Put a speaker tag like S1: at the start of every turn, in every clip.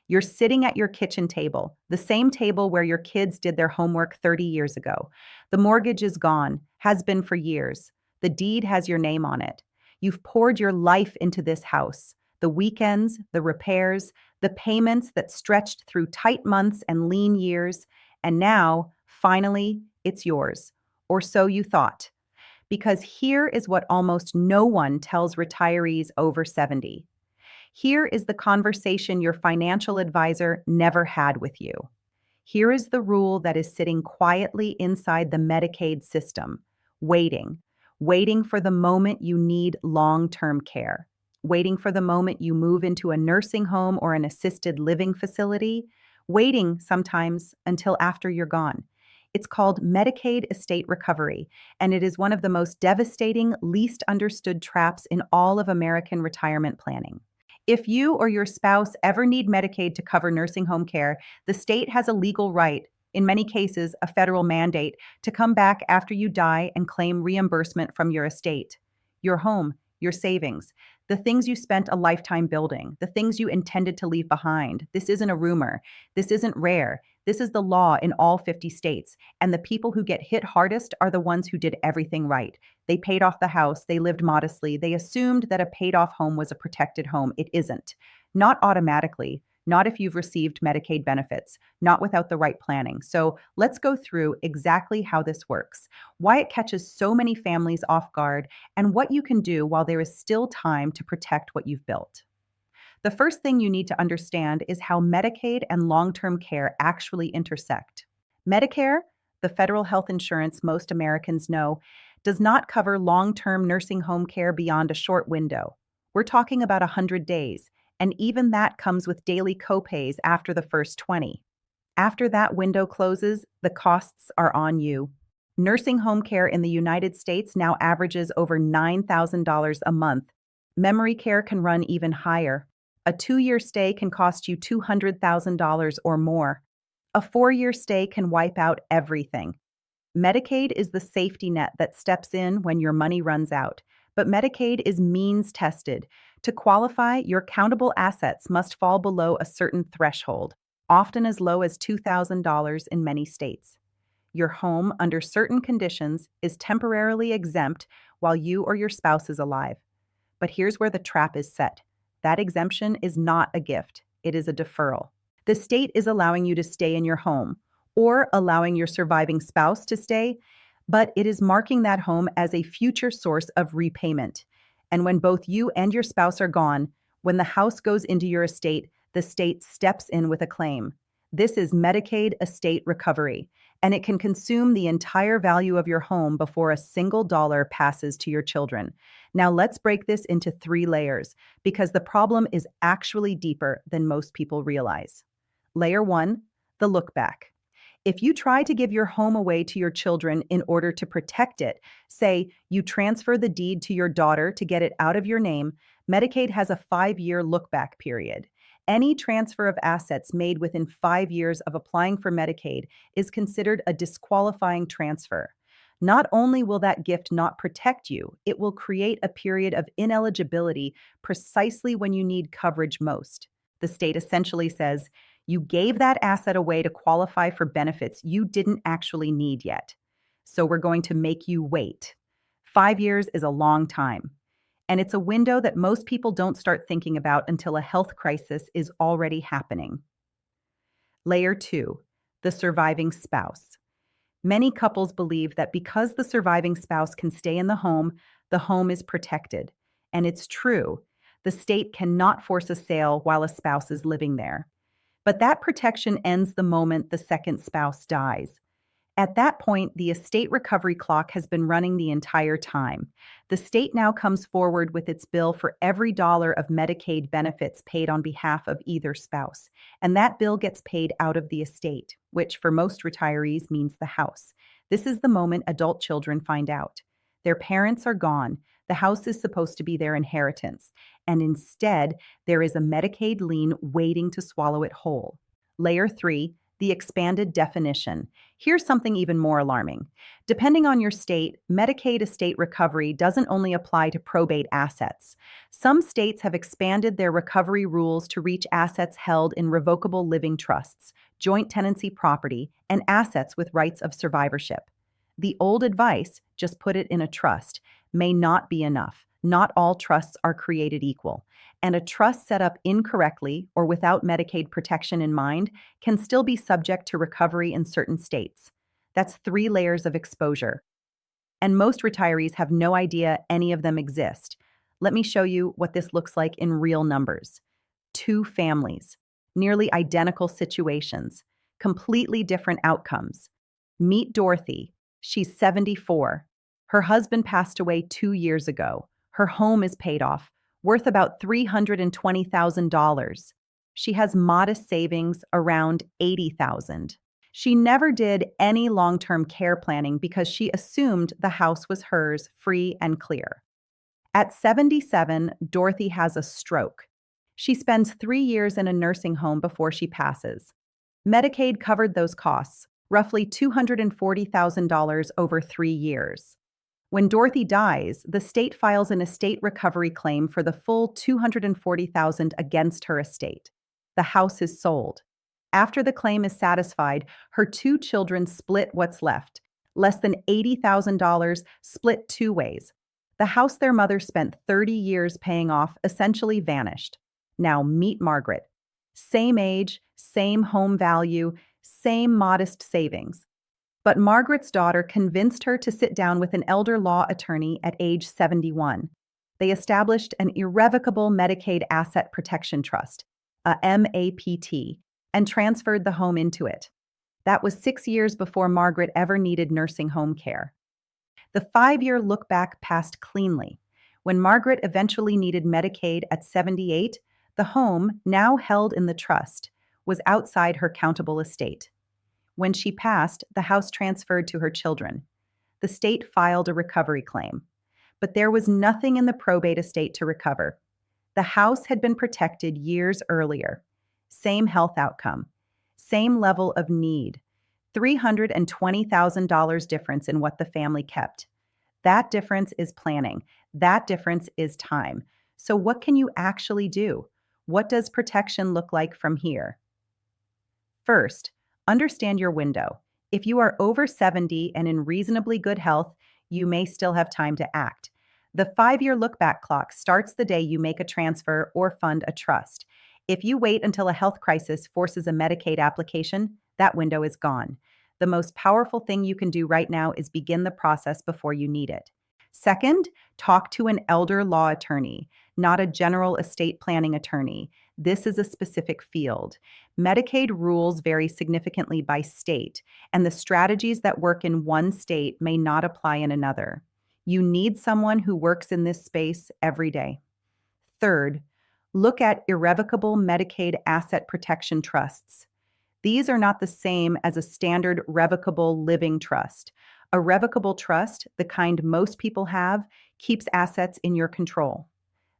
S1: You're sitting at your kitchen table, the same table where your kids did their homework 30 years ago. The mortgage is gone, has been for years. The deed has your name on it. You've poured your life into this house. The weekends, the repairs, the payments that stretched through tight months and lean years. And now, finally, it's yours. Or so you thought. Because here is what almost no one tells retirees over 70. Here is the conversation your financial advisor never had with you. Here is the rule that is sitting quietly inside the Medicaid system, waiting for the moment you need long-term care, waiting for the moment you move into a nursing home or an assisted living facility, waiting sometimes until after you're gone. It's called Medicaid Estate Recovery, and it is one of the most devastating, least understood traps in all of American retirement planning. If you or your spouse ever need Medicaid to cover nursing home care, the state has a legal right, in many cases a federal mandate, to come back after you die and claim reimbursement from your estate, your home, your savings, the things you spent a lifetime building, the things you intended to leave behind. This isn't a rumor. This isn't rare. This is the law in all 50 states, and the people who get hit hardest are the ones who did everything right. They paid off the house, they lived modestly, they assumed that a paid-off home was a protected home. It isn't. Not automatically, not if you've received Medicaid benefits, not without the right planning. So let's go through exactly how this works, why it catches so many families off guard, and what you can do while there is still time to protect what you've built. The first thing you need to understand is how Medicaid and long-term care actually intersect. Medicare, the federal health insurance most Americans know, does not cover long-term nursing home care beyond a short window. We're talking about 100 days, and even that comes with daily copays after the first 20. After that window closes, the costs are on you. Nursing home care in the United States now averages over $9,000 a month. Memory care can run even higher. A 2-year stay can cost you $200,000 or more. A 4-year stay can wipe out everything. Medicaid is the safety net that steps in when your money runs out. But Medicaid is means tested. To qualify, your countable assets must fall below a certain threshold, often as low as $2,000 in many states. Your home, under certain conditions, is temporarily exempt while you or your spouse is alive. But here's where the trap is set. That exemption is not a gift. It is a deferral. The state is allowing you to stay in your home, or allowing your surviving spouse to stay, but it is marking that home as a future source of repayment. And when both you and your spouse are gone, when the house goes into your estate, the state steps in with a claim. This is Medicaid Estate Recovery, and it can consume the entire value of your home before a single dollar passes to your children. Now let's break this into 3 layers, because the problem is actually deeper than most people realize. Layer 1, the lookback. If you try to give your home away to your children in order to protect it, say you transfer the deed to your daughter to get it out of your name, Medicaid has a 5-year lookback period. Any transfer of assets made within 5 years of applying for Medicaid is considered a disqualifying transfer. Not only will that gift not protect you, it will create a period of ineligibility precisely when you need coverage most. The state essentially says, you gave that asset away to qualify for benefits you didn't actually need yet. So we're going to make you wait. 5 years is a long time. And it's a window that most people don't start thinking about until a health crisis is already happening. Layer 2, the surviving spouse. Many couples believe that because the surviving spouse can stay in the home is protected. And it's true. The state cannot force a sale while a spouse is living there. But that protection ends the moment the second spouse dies. At that point, the estate recovery clock has been running the entire time. The state now comes forward with its bill for every dollar of Medicaid benefits paid on behalf of either spouse, and that bill gets paid out of the estate, which for most retirees means the house. This is the moment adult children find out. Their parents are gone. The house is supposed to be their inheritance, and instead, there is a Medicaid lien waiting to swallow it whole. Layer 3, the expanded definition. Here's something even more alarming. Depending on your state, Medicaid estate recovery doesn't only apply to probate assets. Some states have expanded their recovery rules to reach assets held in revocable living trusts, joint tenancy property, and assets with rights of survivorship. The old advice, just put it in a trust, may not be enough. Not all trusts are created equal, and a trust set up incorrectly or without Medicaid protection in mind can still be subject to recovery in certain states. That's 3 layers of exposure. And most retirees have no idea any of them exist. Let me show you what this looks like in real numbers. 2 families, nearly identical situations, completely different outcomes. Meet Dorothy. She's 74. Her husband passed away 2 years ago. Her home is paid off, worth about $320,000. She has modest savings around $80,000. She never did any long-term care planning because she assumed the house was hers, free and clear. At 77, Dorothy has a stroke. She spends 3 years in a nursing home before she passes. Medicaid covered those costs, roughly $240,000 over 3 years. When Dorothy dies, the state files an estate recovery claim for the full $240,000 against her estate. The house is sold. After the claim is satisfied, her 2 children split what's left. Less than $80,000 split 2 ways. The house their mother spent 30 years paying off essentially vanished. Now meet Margaret. Same age, same home value, same modest savings. But Margaret's daughter convinced her to sit down with an elder law attorney at age 71. They established an irrevocable Medicaid Asset Protection Trust, a MAPT, and transferred the home into it. That was 6 years before Margaret ever needed nursing home care. The 5-year look back passed cleanly. When Margaret eventually needed Medicaid at 78, the home, now held in the trust, was outside her countable estate. When she passed, the house transferred to her children. The state filed a recovery claim. But there was nothing in the probate estate to recover. The house had been protected years earlier. Same health outcome. Same level of need. $320,000 difference in what the family kept. That difference is planning. That difference is time. So what can you actually do? What does protection look like from here? First, understand your window. If you are over 70 and in reasonably good health, you may still have time to act. The 5-year look-back clock starts the day you make a transfer or fund a trust. If you wait until a health crisis forces a Medicaid application, that window is gone. The most powerful thing you can do right now is begin the process before you need it. Second, talk to an elder law attorney, not a general estate planning attorney. This is a specific field. Medicaid rules vary significantly by state, and the strategies that work in one state may not apply in another. You need someone who works in this space every day. Third, look at irrevocable Medicaid asset protection trusts. These are not the same as a standard revocable living trust. A revocable trust, the kind most people have, keeps assets in your control.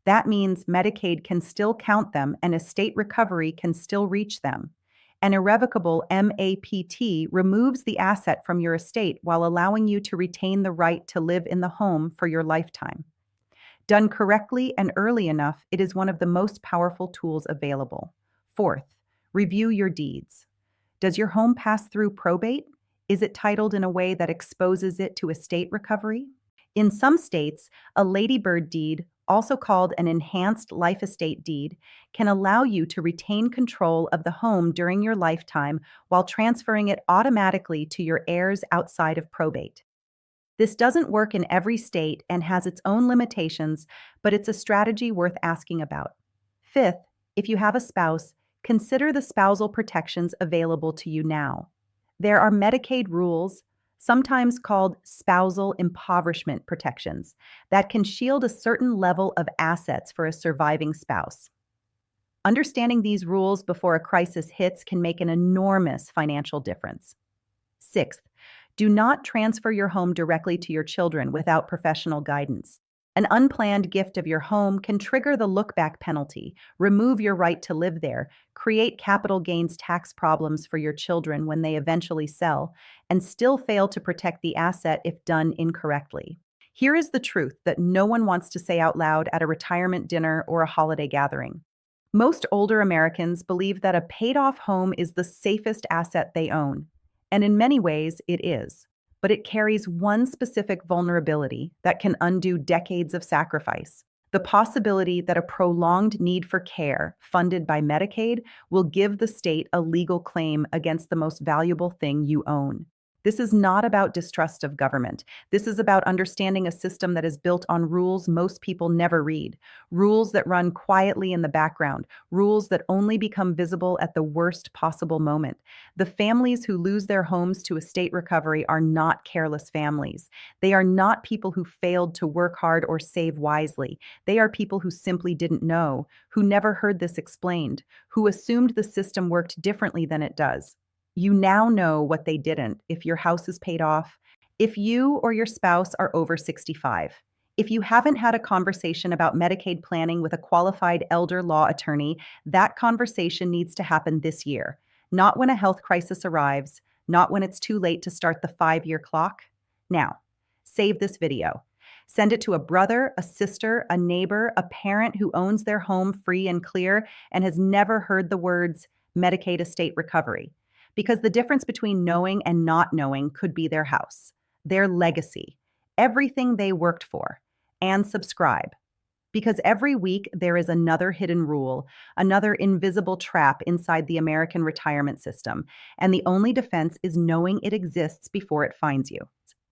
S1: That means Medicaid can still count them and estate recovery can still reach them. An irrevocable MAPT removes the asset from your estate while allowing you to retain the right to live in the home for your lifetime. Done correctly and early enough, it is one of the most powerful tools available. Fourth, review your deeds. Does your home pass through probate? Is it titled in a way that exposes it to estate recovery? In some states, a ladybird deed, also called an enhanced life estate deed, can allow you to retain control of the home during your lifetime while transferring it automatically to your heirs outside of probate. This doesn't work in every state and has its own limitations, but it's a strategy worth asking about. Fifth, if you have a spouse, consider the spousal protections available to you now. There are Medicaid rules, sometimes called spousal impoverishment protections, that can shield a certain level of assets for a surviving spouse. Understanding these rules before a crisis hits can make an enormous financial difference. Sixth, do not transfer your home directly to your children without professional guidance. An unplanned gift of your home can trigger the lookback penalty, remove your right to live there, create capital gains tax problems for your children when they eventually sell, and still fail to protect the asset if done incorrectly. Here is the truth that no one wants to say out loud at a retirement dinner or a holiday gathering. Most older Americans believe that a paid off home is the safest asset they own. And in many ways, it is. But it carries one specific vulnerability that can undo decades of sacrifice: the possibility that a prolonged need for care, funded by Medicaid, will give the state a legal claim against the most valuable thing you own. This is not about distrust of government. This is about understanding a system that is built on rules most people never read, rules that run quietly in the background, rules that only become visible at the worst possible moment. The families who lose their homes to estate recovery are not careless families. They are not people who failed to work hard or save wisely. They are people who simply didn't know, who never heard this explained, who assumed the system worked differently than it does. You now know what they didn't if your house is paid off, if you or your spouse are over 65. If you haven't had a conversation about Medicaid planning with a qualified elder law attorney, that conversation needs to happen this year, not when a health crisis arrives, not when it's too late to start the 5-year clock. Now, save this video. Send it to a brother, a sister, a neighbor, a parent who owns their home free and clear and has never heard the words Medicaid Estate Recovery. Because the difference between knowing and not knowing could be their house, their legacy, everything they worked for. And subscribe. Because every week there is another hidden rule, another invisible trap inside the American retirement system, and the only defense is knowing it exists before it finds you.